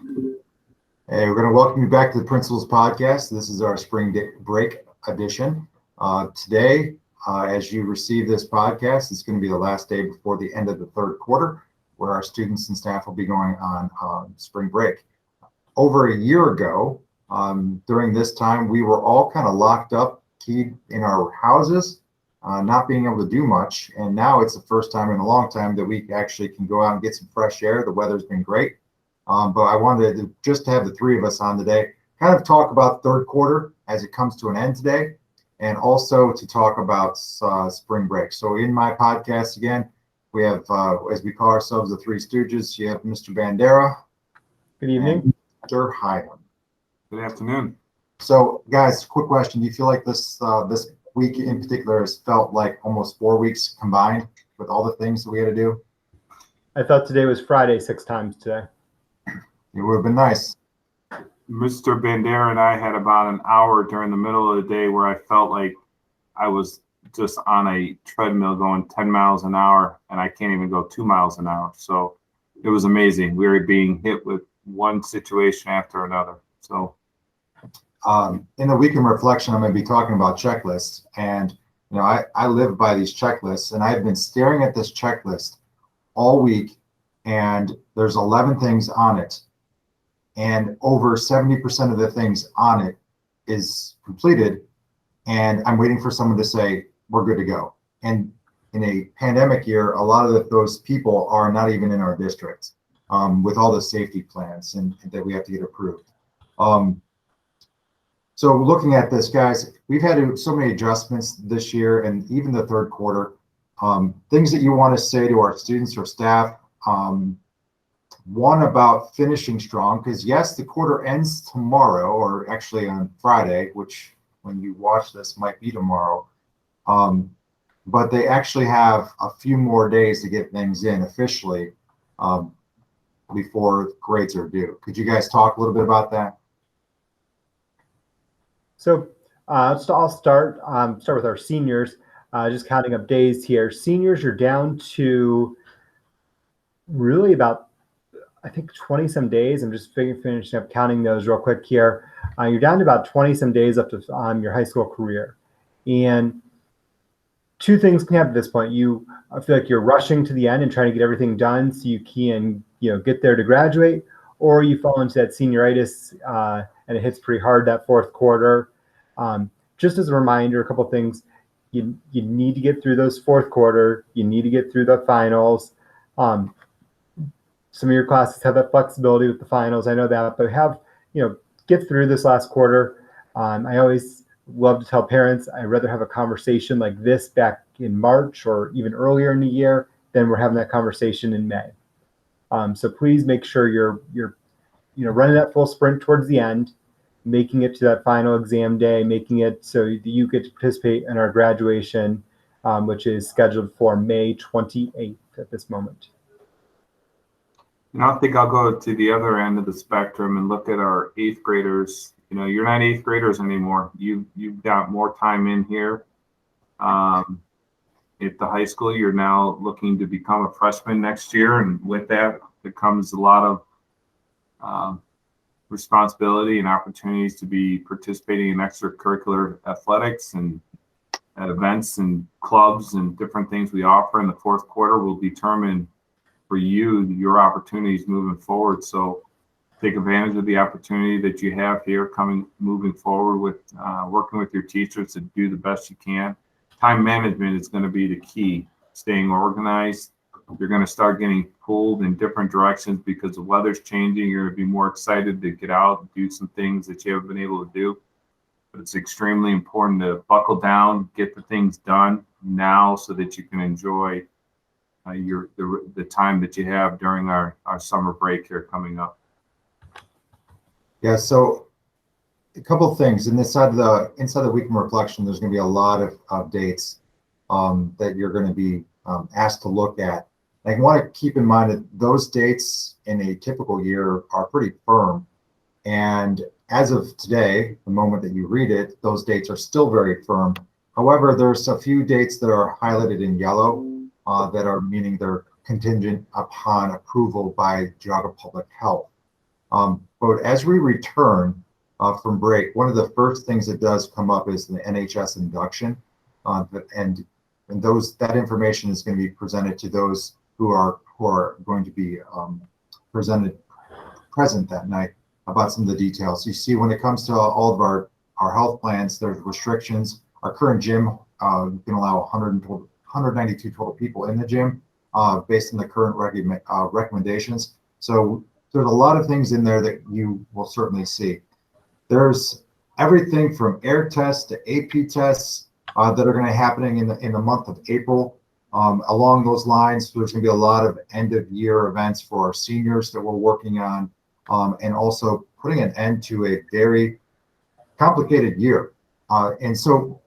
Hey, we're going to welcome you back to the Principals Podcast. This is our spring break edition. Today, as you receive this podcast, it's going to be the last day before the end of the third quarter, where our students and staff will be going on spring break. Over a year ago, during this time, we were all kind of locked up, keyed in our houses, not being able to do much. And now it's the first time in a long time that we actually can go out and get some fresh air. The weather's been great. But I wanted to just have the three of us on today, kind of talk about third quarter as it comes to an end today, and also to talk about spring break. So in my podcast again, we have, as we call ourselves, the Three Stooges. You have Mr. Bandera. Good evening. Mr. Hyden. Good afternoon. So guys, quick question. Do you feel like this week in particular has felt like almost 4 weeks combined with all the things that we had to do? I thought today was Friday 6 times today. It would have been nice. Mr. Bandera and I had about an hour during the middle of the day where I felt like I was just on a treadmill going 10 miles an hour, and I can't even go 2 miles an hour. So it was amazing. We were being hit with one situation after another. So in the week in reflection, I'm going to be talking about checklists. And, you know, I live by these checklists, and I've been staring at this checklist all week, and there's 11 things on it. And over 70% of the things on it is completed. And I'm waiting for someone to say, we're good to go. And in a pandemic year, a lot of those people are not even in our district with all the safety plans and that we have to get approved. So looking at this, guys, we've had so many adjustments this year and even the third quarter. Things that you want to say to our students or staff. One about finishing strong, because yes, the quarter ends tomorrow, or actually on Friday, which when you watch this might be tomorrow. But they actually have a few more days to get things in officially before grades are due. Could you guys talk a little bit about that? So I'll start with our seniors, just counting up days here. Seniors are down to really about, I think, 20 some days. I'm just finishing up counting those real quick here. You're down to about 20 some days up to your high school career. And two things can happen at this point. I feel like you're rushing to the end and trying to get everything done so you can, get there to graduate, or you fall into that senioritis and it hits pretty hard that fourth quarter. Just as a reminder, a couple of things. You need to get through those fourth quarter. You need to get through the finals. Some of your classes have that flexibility with the finals. I know that, but get through this last quarter. I always love to tell parents, I'd rather have a conversation like this back in March or even earlier in the year than we're having that conversation in May. So please make sure you're running that full sprint towards the end, making it to that final exam day, making it so that you get to participate in our graduation, which is scheduled for May 28th at this moment. And I think I'll go to the other end of the spectrum and look at our 8th graders. You're not 8th graders anymore. You've got more time in here. At the high school, you're now looking to become a freshman next year. And with that, there comes a lot of responsibility and opportunities to be participating in extracurricular athletics and at events and clubs and different things we offer in the fourth quarter will determine for you your opportunities moving forward. So take advantage of the opportunity that you have here moving forward with working with your teachers to do the best you can. Time management is going to be the key. Staying organized. You're going to start getting pulled in different directions because the weather's changing. You're going to be more excited to get out and do some things that you haven't been able to do. But it's extremely important to buckle down, get the things done now so that you can enjoy the time that you have during our summer break here coming up. Yeah, so a couple of things. Inside the week in reflection, there's going to be a lot of dates that you're going to be asked to look at. I want to keep in mind that those dates in a typical year are pretty firm. And as of today, the moment that you read it, those dates are still very firm. However, there's a few dates that are highlighted in yellow that are meaning they're contingent upon approval by Geauga Public Health. But as we return from break, one of the first things that does come up is the NHS induction, and that information is going to be presented to those who are going to be present that night about some of the details. You see, when it comes to all of our health plans, there's restrictions. Our current gym can allow 192 total people in the gym based on the current recommendations. So there's a lot of things in there that you will certainly see. There's everything from air tests to AP tests that are going to be happening in the month of April. Along those lines, there's going to be a lot of end of year events for our seniors that we're working on, and also putting an end to a very complicated year. And so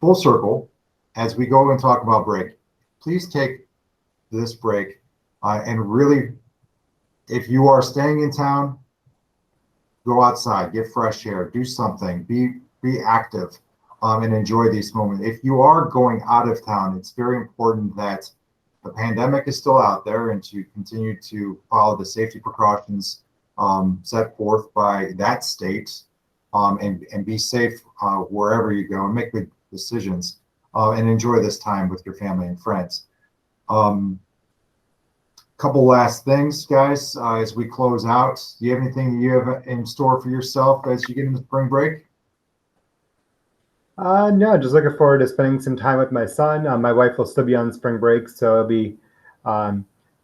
full circle, as we go and talk about break, please take this break and really, if you are staying in town, go outside, get fresh air, do something, be active, and enjoy these moments. If you are going out of town, it's very important that the pandemic is still out there and to continue to follow the safety precautions set forth by that state, and be safe wherever you go, and make good decisions, and enjoy this time with your family and friends. Couple last things, guys, as we close out. Do you have anything you have in store for yourself as you get into spring break? No, just looking forward to spending some time with my son. My wife will still be on spring break, so it'll be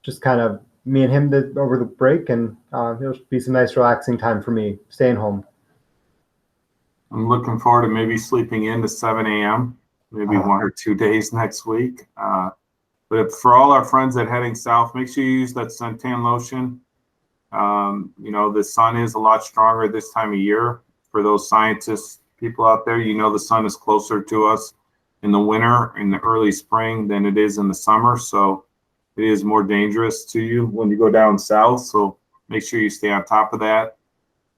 just kind of me and him over the break, and it'll be some nice relaxing time for me, staying home. I'm looking forward to maybe sleeping in to 7 a.m., maybe 1 or 2 days next week. But for all our friends that heading south, make sure you use that suntan lotion. The sun is a lot stronger this time of year. For those scientists, people out there, the sun is closer to us in the winter, in the early spring, than it is in the summer. So it is more dangerous to you when you go down south. So make sure you stay on top of that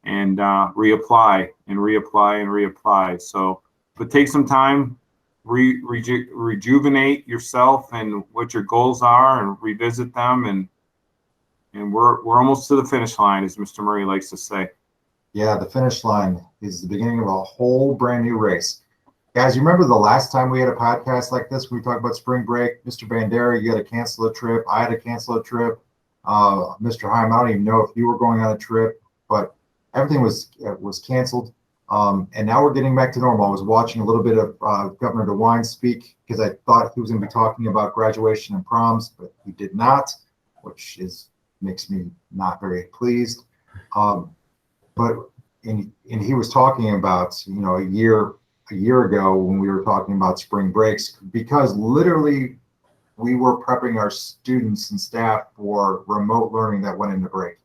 and reapply and reapply and reapply. So, but take some time, rejuvenate yourself and what your goals are, and revisit them. And we're almost to the finish line, as Mr. Murray likes to say. Yeah, the finish line is the beginning of a whole brand new race. Guys, you remember the last time we had a podcast like this? We talked about spring break. Mr. Bandera, you had to cancel a trip. I had to cancel a trip. Mr. Heim, I don't even know if you were going on a trip, but everything was canceled. And now we're getting back to normal. I was watching a little bit of Governor DeWine speak because I thought he was going to be talking about graduation and proms, but he did not, which makes me not very pleased. But he was talking about, a year ago when we were talking about spring breaks, because literally we were prepping our students and staff for remote learning that went into break.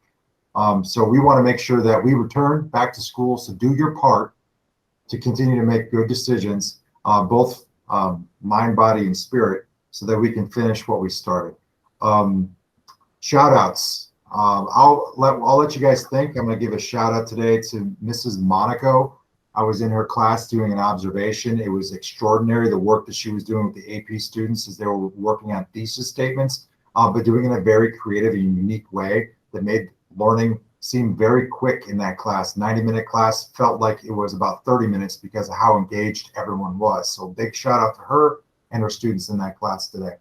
So we want to make sure that we return back to school. So do your part to continue to make good decisions, both mind, body, and spirit, so that we can finish what we started. Shout outs. I'll let you guys think. I'm going to give a shout out today to Mrs. Monaco. I was in her class doing an observation. It was extraordinary, the work that she was doing with the AP students as they were working on thesis statements, but doing it in a very creative and unique way that made learning seem very quick in that class. 90-minute class felt like it was about 30 minutes because of how engaged everyone was. So big shout out to her and her students in that class today.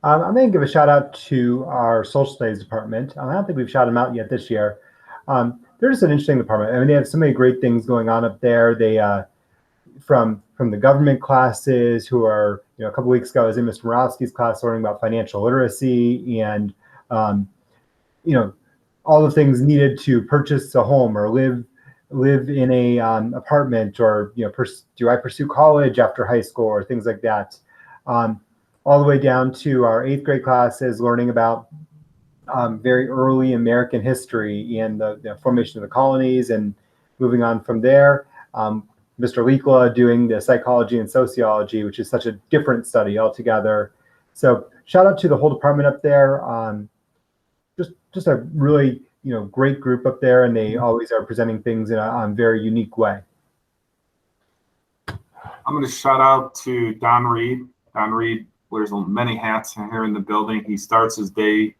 I'm going to give a shout out to our social studies department. I don't think we've shouted them out yet this year. They're just an interesting department. I mean, they have so many great things going on up there. They, from the government classes, who are, a couple weeks ago I was in Mr. Morowski's class learning about financial literacy and, all the things needed to purchase a home or live in a apartment, or, do I pursue college after high school, or things like that. All the way down to our 8th grade classes, learning about very early American history and the formation of the colonies, and moving on from there. Mr. Likla doing the psychology and sociology, which is such a different study altogether. So shout out to the whole department up there. Just a really great group up there, and they always are presenting things in a very unique way. I'm going to shout out to Don Reed. Don Reed wears many hats here in the building. He starts his day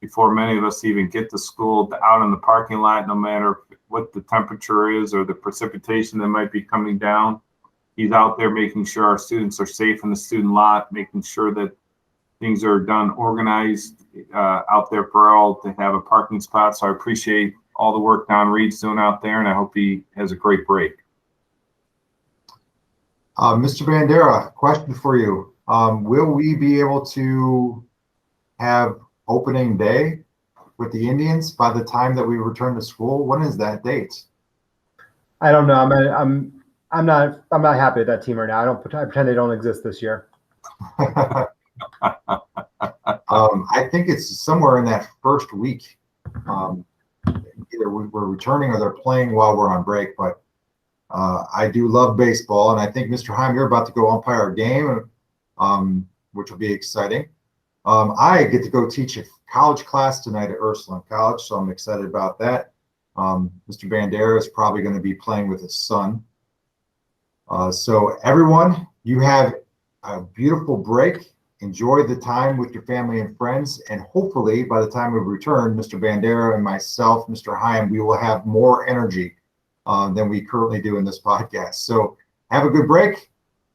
before many of us even get to school, out in the parking lot, no matter what the temperature is or the precipitation that might be coming down. He's out there making sure our students are safe in the student lot, making sure that things are done organized out there for all to have a parking spot. So I appreciate all the work Don Reed's doing out there, and I hope he has a great break. Mr. Bandera, question for you. Will we be able to have opening day with the Indians by the time that we return to school? When is that date? I don't know. I'm not happy with that team right now. I pretend they don't exist this year. I think it's somewhere in that first week. Either we're returning or they're playing while we're on break. But I do love baseball, and I think Mr. Heim, you're about to go umpire a game, which will be exciting. I get to go teach a college class tonight at Ursuline College, so I'm excited about that. Mr. Bandera is probably going to be playing with his son. So everyone, you have a beautiful break. Enjoy the time with your family and friends, and hopefully by the time we return, Mr. Bandera and myself, Mr. Heim, we will have more energy than we currently do in this podcast. So have a good break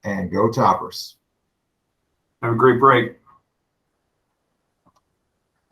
and go Toppers. Have a great break.